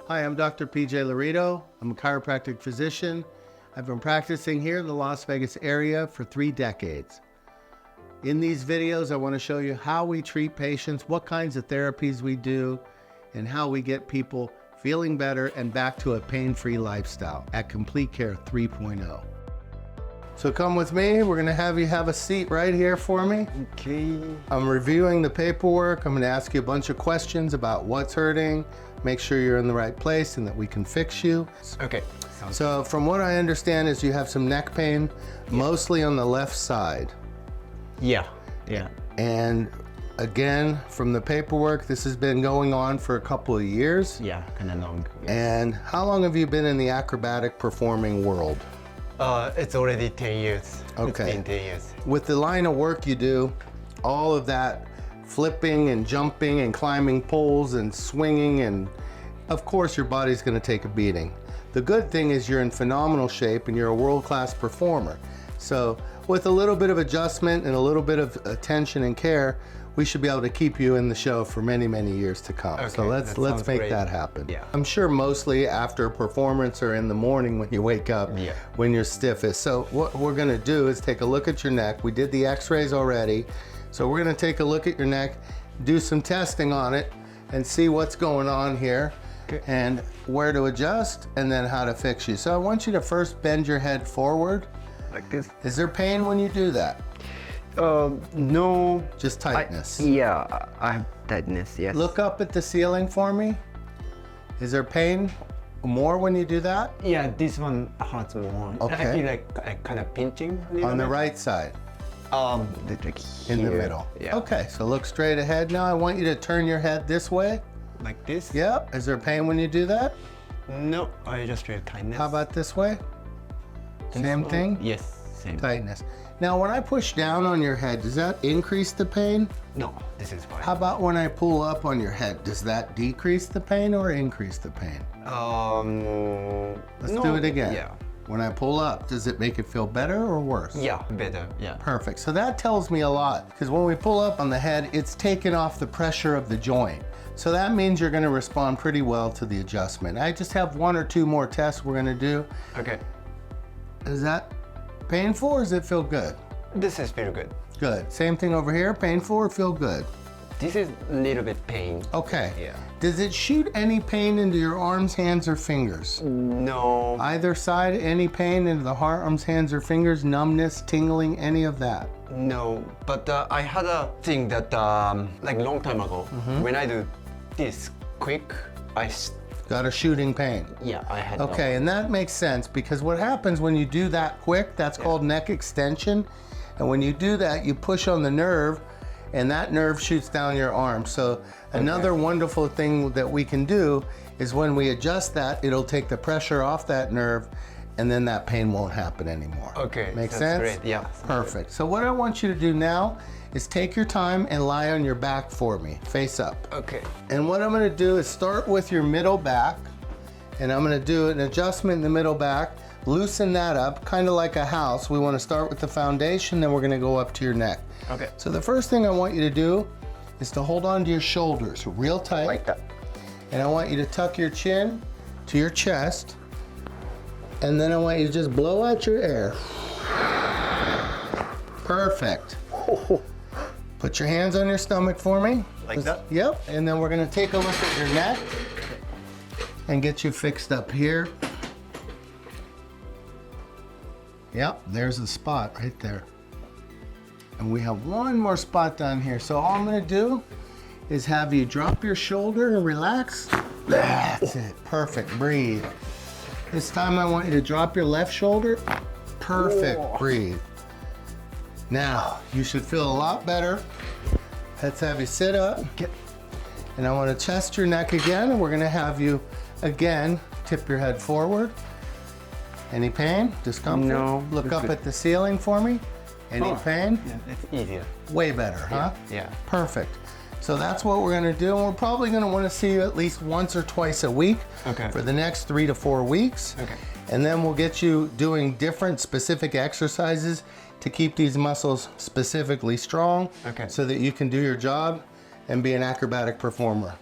Hi, I'm Dr. PJ Laurito. I'm a chiropractic physician. I've been practicing here in the Las Vegas area for 3 decades. In these videos, I want to show you how we treat patients, what kinds of therapies we do, and how we get people feeling better and back to a pain-free lifestyle at Complete Care 3.0. So come with me. We're going to have you have a seat right here for me. Okay. I'm reviewing the paperwork. I'm going to ask you a bunch of questions about what's hurting, make sure you're in the right place and that we can fix you. Okay. So from what I understand is you have some neck pain, mostly on the left side. Yeah. And again, from the paperwork, this has been going on for a couple of years. Yeah, kind of long. Yes. And how long have you been in the acrobatic performing world? It's already 10 years. Okay. It's been 10 years. With the line of work you do, all of that flipping and jumping and climbing poles and swinging, and of course your body's going to take a beating. The good thing is you're in phenomenal shape and you're a world-class performer. So with a little bit of adjustment and a little bit of attention and care, we should be able to keep you in the show for many, many years to come. Okay, so let's make great. that happen. Yeah. I'm sure mostly after a performance or in the morning when you wake up, when you're stiffest. So what we're gonna do is take a look at your neck. We did the x-rays already. So we're gonna take a look at your neck, do some testing on it, and see what's going on here, and where to adjust, and then how to fix you. So I want you to first bend your head forward. Like this? Is there pain when you do that? No. Just tightness? I have tightness, yes. Look up at the ceiling for me. Is there pain more when you do that? Yeah, this one hurts more. Okay. I feel like kind of pinching. On the right side? Like In the here. middle? Yeah. Okay, so look straight ahead now. I want you to turn your head this way. Like this? Yep. Is there pain when you do that? No, I just feel tightness. How about this way? Same thing? Yes, same. Tightness. Now, when I push down on your head, does that increase the pain? No, this is fine. How about when I pull up on your head? Does that decrease the pain or increase the pain? Let's do it again. Yeah. When I pull up, does it make it feel better or worse? Yeah, better. Yeah. Perfect. So that tells me a lot, because when we pull up on the head, it's taken off the pressure of the joint. So that means you're going to respond pretty well to the adjustment. I just have 1 or 2 more tests we're going to do. Okay. Is that painful or does it feel good? This is very good. Good. Same thing over here. Painful or feel good? This is a little bit pain. Okay. Yeah. Does it shoot any pain into your arms, hands, or fingers? No. Either side, any pain into the arms, hands, or fingers, numbness, tingling, any of that? No, but I had a thing that like long time ago, when I do this quick, Got a shooting pain? I had Okay, and that makes sense because what happens when you do that quick, that's called neck extension. And when you do that, you push on the nerve and that nerve shoots down your arm. So another wonderful thing that we can do is when we adjust that, it'll take the pressure off that nerve and then that pain won't happen anymore. Okay, Make that's sense? great. Yeah. Perfect. So what I want you to do now is take your time and lie on your back for me, face up. Okay. And what I'm gonna do is start with your middle back, and I'm gonna do an adjustment in the middle back, loosen that up, kind of like a house. We wanna start with the foundation, then we're gonna go up to your neck. Okay. So the first thing I want you to do is to hold on to your shoulders real tight. Like that. And I want you to tuck your chin to your chest, and then I want you to just blow out your air. Perfect. Put your hands on your stomach for me. Like that? Yep, and then we're gonna take a look at your neck and get you fixed up here. Yep, there's the spot right there. And we have one more spot down here. So all I'm gonna do is have you drop your shoulder and relax. That's it, perfect, breathe. This time I want you to drop your left shoulder. Perfect, breathe. Now, you should feel a lot better. Let's have you sit up. And I want to test your neck again, and we're going to have you, again, tip your head forward. Any pain, discomfort? No. Look up at the ceiling for me. Any pain? Yeah, it's easier. Way better, huh? Yeah. Perfect. So that's what we're going to do, and we're probably going to want to see you at least once or twice a week for the next 3 to 4 weeks. Okay. And then we'll get you doing different specific exercises to keep these muscles specifically strong so that you can do your job and be an acrobatic performer.